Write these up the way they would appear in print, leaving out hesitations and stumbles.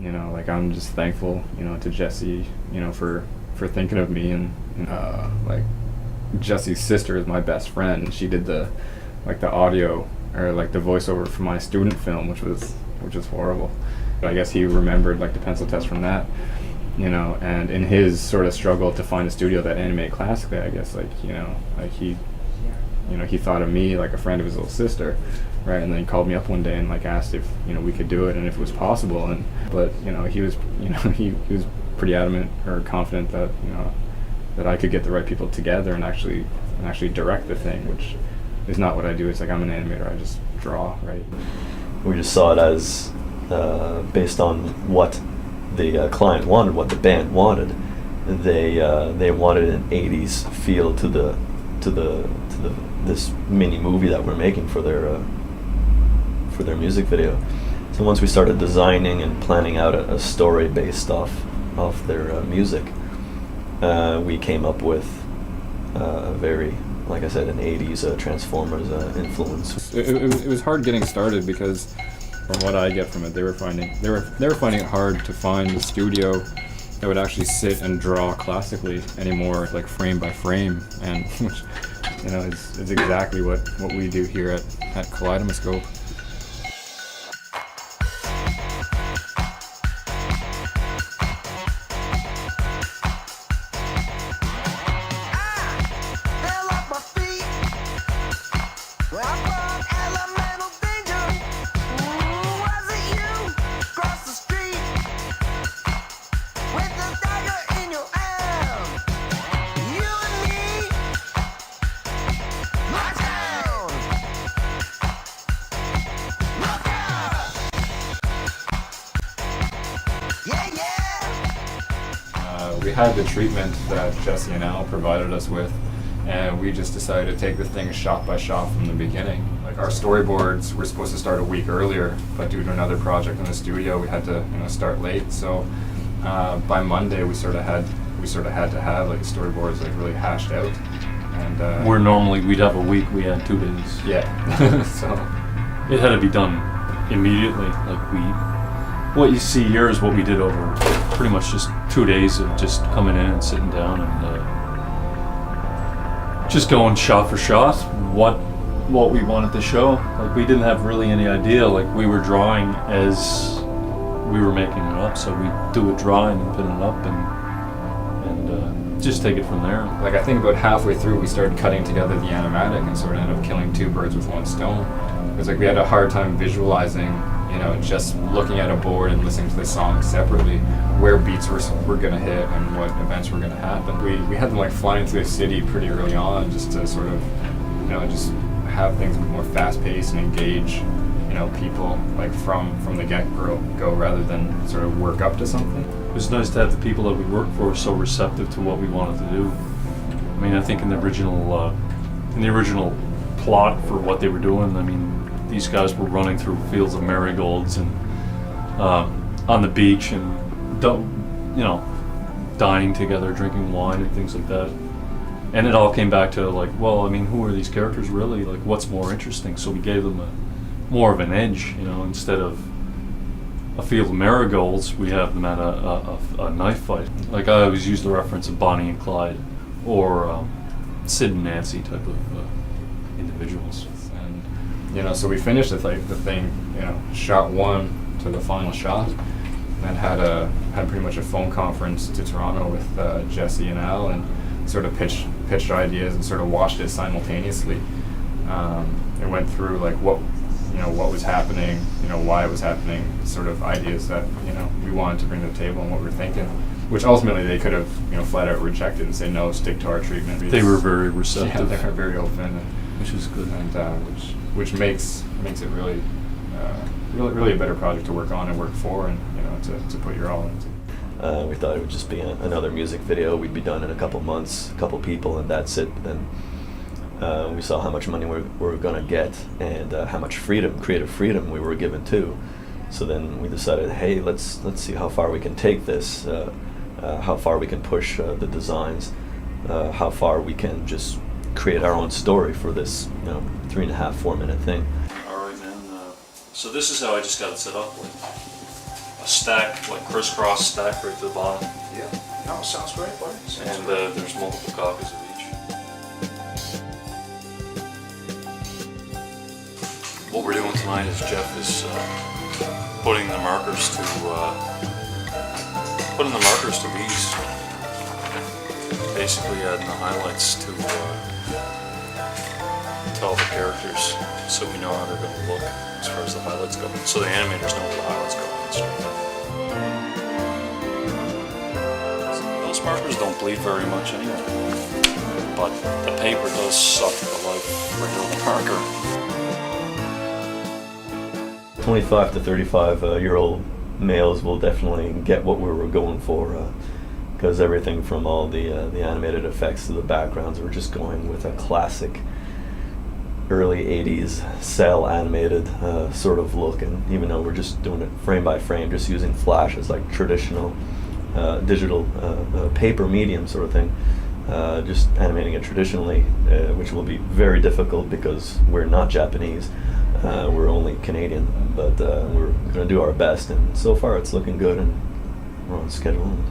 You know, like I'm just thankful, you know, to Jesse, you know, for thinking of me, and like Jesse's sister is my best friend, and she did the audio or like the voiceover for my student film, which was horrible. I guess he remembered like the pencil test from that, you know, and in his sort of struggle to find a studio that animated classically, I guess, like, you know, like he thought of me like a friend of his little sister, right? And then he called me up one day and like asked if, you know, we could do it and if it was possible. And but you know, he was, you know, he was pretty adamant or confident that, you know, that I could get the right people together and actually direct the thing, which is not what I do. It's like I'm an animator, I just draw, right? We just saw it as based on what the client wanted, what the band wanted. They wanted an 80s feel to this mini movie that we're making for their music video. So once we started designing and planning out a story based off their music, we came up with a very, like I said, an 80s Transformers influence. It was hard getting started because from what I get from it, they were finding it hard to find a studio that would actually sit and draw classically anymore, like frame by frame, and which, you know, is exactly what we do here at Kaleidoscope. We had the treatment that Jesse and Al provided us with, and we just decided to take the thing shot by shot from the beginning. Like our storyboards were supposed to start a week earlier, but due to another project in the studio, we had to, you know, start late. So by Monday, we sort of had to have like the storyboards like really hashed out. And where normally we'd have a week, we had 2 days. Yeah. So it had to be done immediately. What you see here is what we did over pretty much just 2 days of just coming in and sitting down and just going shot for shot what we wanted to show. Like we didn't have really any idea. Like we were drawing as we were making it up, so we do a drawing and pin it up and just take it from there. Like I think about halfway through, we started cutting together the animatic and sort of ended up killing 2 birds with 1 stone. Because like we had a hard time visualizing, you know, just looking at a board and listening to the song separately, where beats were going to hit and what events were going to happen. We had them like flying through the city pretty early on, just to sort of, you know, just have things more fast-paced and engage, you know, people like from the get-go rather than sort of work up to something. It was nice to have the people that we worked for so receptive to what we wanted to do. I mean, I think in the original plot for what they were doing, I mean, these guys were running through fields of marigolds and on the beach and, you know, dining together, drinking wine and things like that. And it all came back to like, well, I mean, who are these characters really? Like, what's more interesting? So we gave them more of an edge, you know, instead of a field of marigolds, we have them at a knife fight. Like I always use the reference of Bonnie and Clyde or Sid and Nancy type of individuals. And, you know, so we finished the thing, you know, shot 1 to the final shot, and then had pretty much a phone conference to Toronto with Jesse and Al, and sort of pitched ideas and sort of watched it simultaneously. It went through like what was happening, you know, why it was happening, sort of ideas that, you know, we wanted to bring to the table and what we were thinking, which ultimately they could have, you know, flat out rejected and say no, stick to our treatment. They were very receptive. Yeah, they were very open, and, which is good, and which makes it really a better project to work on and work for, and, you know, to put your all into. We thought it would just be another music video. We'd be done in a couple months, a couple people, and that's it. But then we saw how much money we were going to get and how much creative freedom we were given too. So then we decided, hey, let's see how far we can take this, how far we can push the designs, how far we can just create our own story for this, you know, 3.5-4 minute thing. All right, man. So this is how I just got it set up. Like a stack, like crisscross stack right to the bottom. Yeah, no, sounds great, buddy. And there's multiple copies of each. What we're doing tonight is Jeff is putting the markers to these. Basically adding the highlights to tell the characters, so we know how they're going to look as far as the highlights go. So the animators know where the highlights go and stuff. Those markers don't bleed very much anyway, but the paper does suck the life right out of the marker. 25 to 35-year-old males will definitely get what we were going for, because everything from all the animated effects to the backgrounds, we're just going with a classic early 80s cell animated sort of look. And even though we're just doing it frame by frame, just using flash as like traditional digital paper medium sort of thing, just animating it traditionally, which will be very difficult because we're not Japanese. We're only Canadian, but we're going to do our best, and so far it's looking good, and we're on schedule. And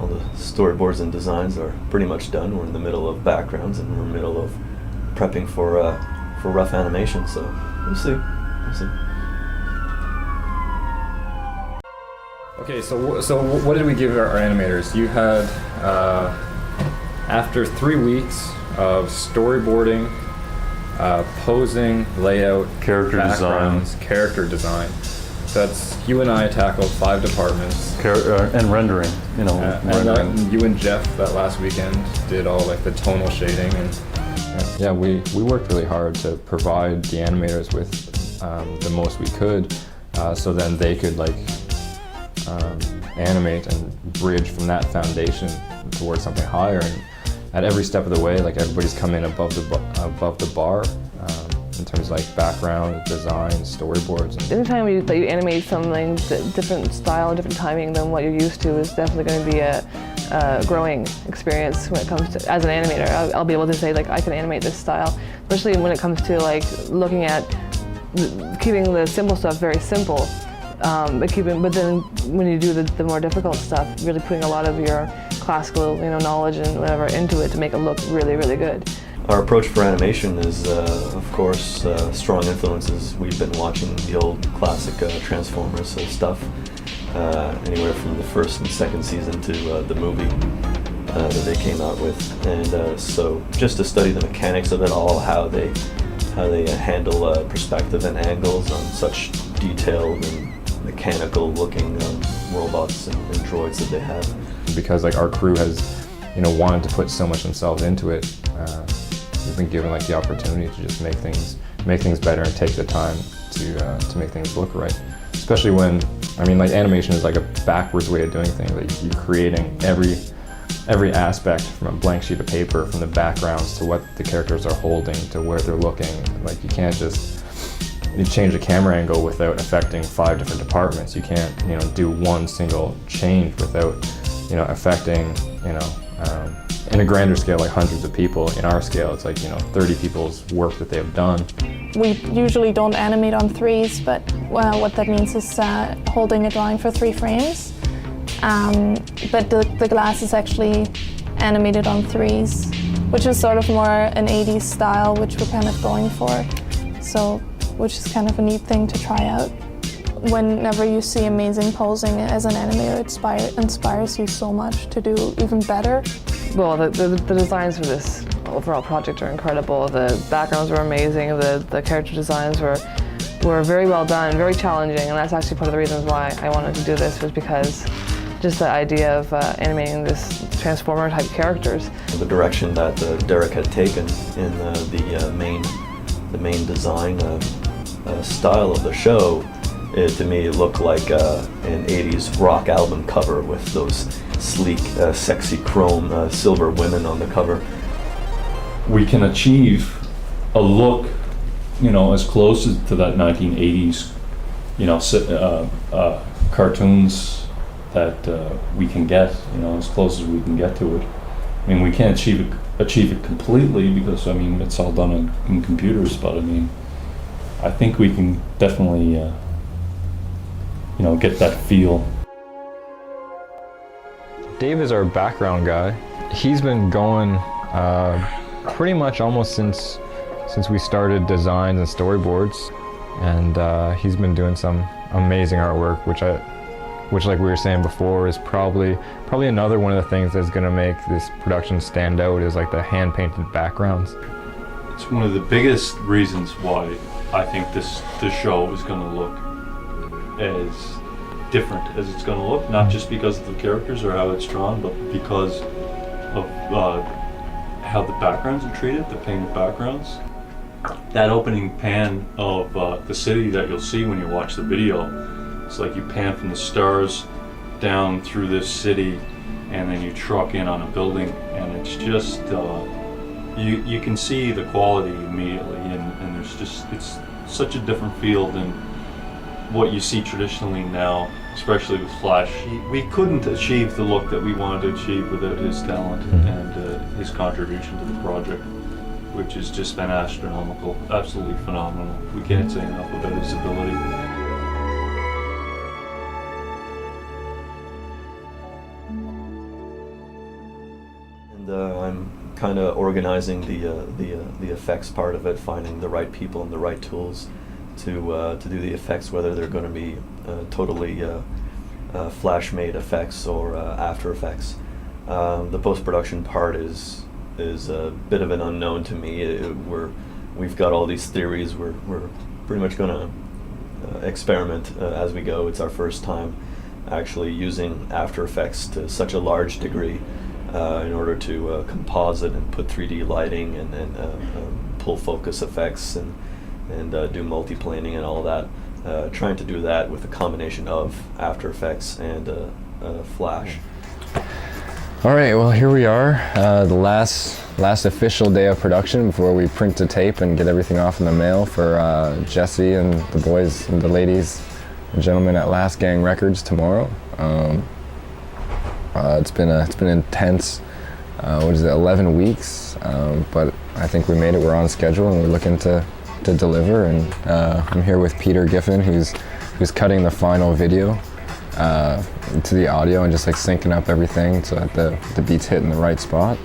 all the storyboards and designs are pretty much done. We're in the middle of backgrounds, and we're in the middle of prepping for rough animation. So we'll see. Okay, so what did we give our animators? You had after 3 weeks of storyboarding, posing, layout, Character backgrounds, character design. That's you and I tackled 5 departments. And rendering, rendering. You and Jeff that last weekend did all like the tonal shading, and yeah, we worked really hard to provide the animators with the most we could, so then they could like animate and bridge from that foundation towards something higher. And at every step of the way, like everybody's come in above the bar in terms of like background, design, storyboards. And anytime you animate something different style, different timing than what you're used to is definitely going to be a growing experience when it comes to, as an animator. I'll be able to say like I can animate this style, especially when it comes to like looking at keeping the simple stuff very simple. But then when you do the more difficult stuff, really putting a lot of your classical, knowledge and whatever into it to make it look really, really good. Our approach for animation is, of course, strong influences. We've been watching the old classic Transformers stuff, anywhere from the first and second season to the movie that they came out with, and so just to study the mechanics of it all, how they handle perspective and angles on such detailed and mechanical looking robots and droids that they have. because like our crew has wanted to put so much themselves into it, we've been given like the opportunity to just make things better and take the time to make things look right. Especially when, like animation is like a backwards way of doing things. Like you're creating every aspect from a blank sheet of paper, from the backgrounds to what the characters are holding to where they're looking. Like you can't just change the camera angle without affecting 5 different departments. You can't do one single change without affecting in a grander scale like hundreds of people. In our scale it's like 30 people's work that they have done. We usually don't animate on 3s, but what that means is holding a drawing for 3 frames. But the glass is actually animated on 3s, which is sort of more an 80s style, which we're kind of going for. So, which is kind of a neat thing to try out. Whenever you see amazing posing as an animator, it inspires you so much to do even better. Well, the designs for this overall project are incredible. The backgrounds were amazing. The character designs were very well done, very challenging, and that's actually part of the reasons why I wanted to do this, was because just the idea of animating this Transformer type characters. The direction that Derek had taken in the main design style of the show, to me it looked like an 80s rock album cover with those sleek, sexy chrome silver women on the cover. We can achieve a look, as close to that 1980s, cartoons that we can get, as close as we can get to it. We can't achieve it completely because it's all done in computers, but I think we can definitely you know, get that feel. Dave is our background guy. He's been going pretty much almost since we started designs and storyboards, and he's been doing some amazing artwork, which like we were saying before is probably another one of the things that's going to make this production stand out is like the hand painted backgrounds. It's one of the biggest reasons why I think this show is going to look as different as it's going to look, not just because of the characters or how it's drawn, but because of how the backgrounds are treated, the painted backgrounds. That opening pan of the city that you'll see when you watch the video, it's like you pan from the stars down through this city and then you truck in on a building, and it's just you can see the quality immediately, and there's just, it's such a different feel than what you see traditionally now, especially with Flash. We couldn't achieve the look that we wanted to achieve without his talent and his contribution to the project, which has just been astronomical, absolutely phenomenal. We can't say enough about his ability. And I'm kind of organizing the effects part of it, finding the right people and the right tools to do the effects, whether they're going to be totally Flash-made effects or After Effects. The post-production part is a bit of an unknown to me. We've got all these theories. We're pretty much going to experiment as we go. It's our first time actually using After Effects to such a large degree in order to composite and put 3D lighting and pull focus effects and do multiplaning and all that. Trying to do that with a combination of After Effects and Flash. All right, well here we are, the last official day of production before we print the tape and get everything off in the mail for Jesse and the boys and the ladies and gentlemen at Last Gang Records tomorrow. It's been intense. 11 weeks, but I think we made it. We're on schedule and we're looking to deliver. And I'm here with Peter Giffen, who's cutting the final video to the audio and just like syncing up everything so that the beats hit in the right spot.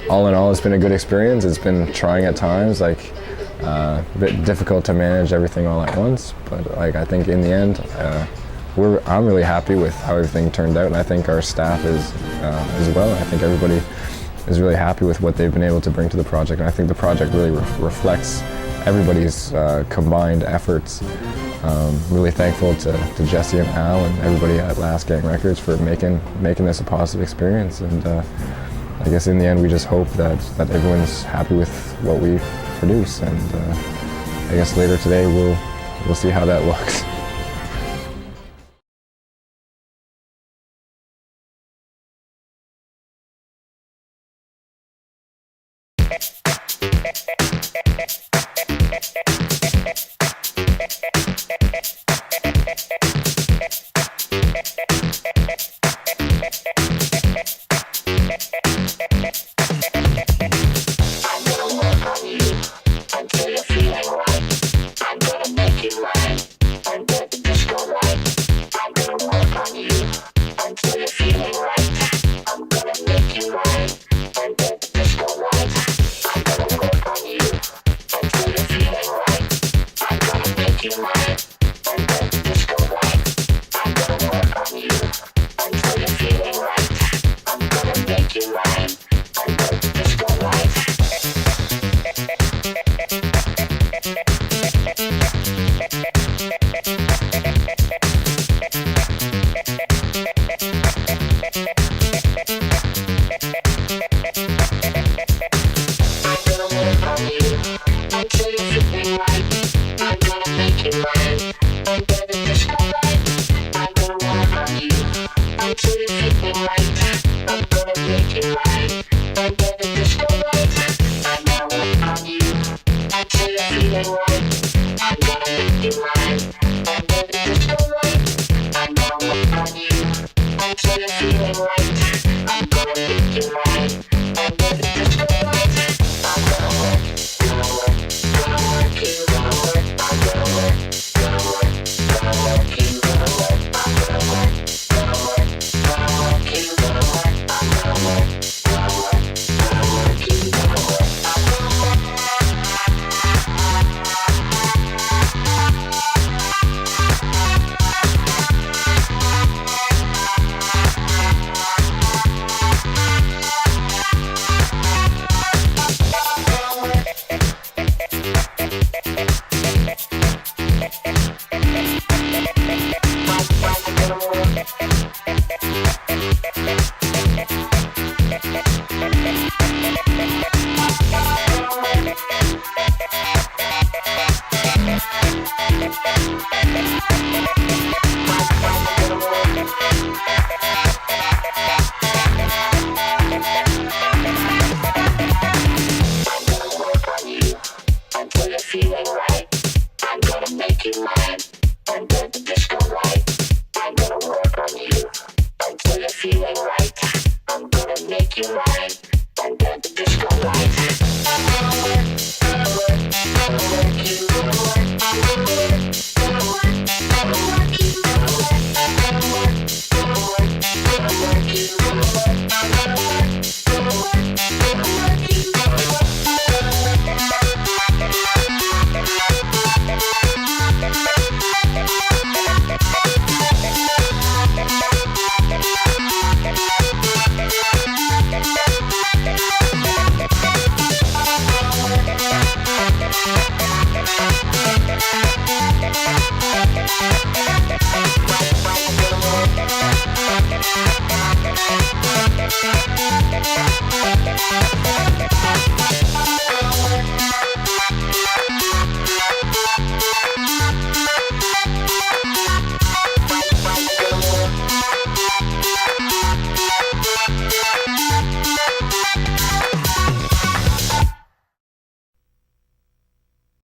All in all, it's been a good experience. It's been trying at times, like a bit difficult to manage everything all at once, but like I think in the end, I'm really happy with how everything turned out, and I think our staff is as well. I think everybody is really happy with what they've been able to bring to the project, and I think the project really reflects everybody's combined efforts. Really thankful to Jesse and Al and everybody at Last Gang Records for making this a positive experience, and I guess in the end we just hope that everyone's happy with what we produce, and I guess later today we'll see how that looks. Bye.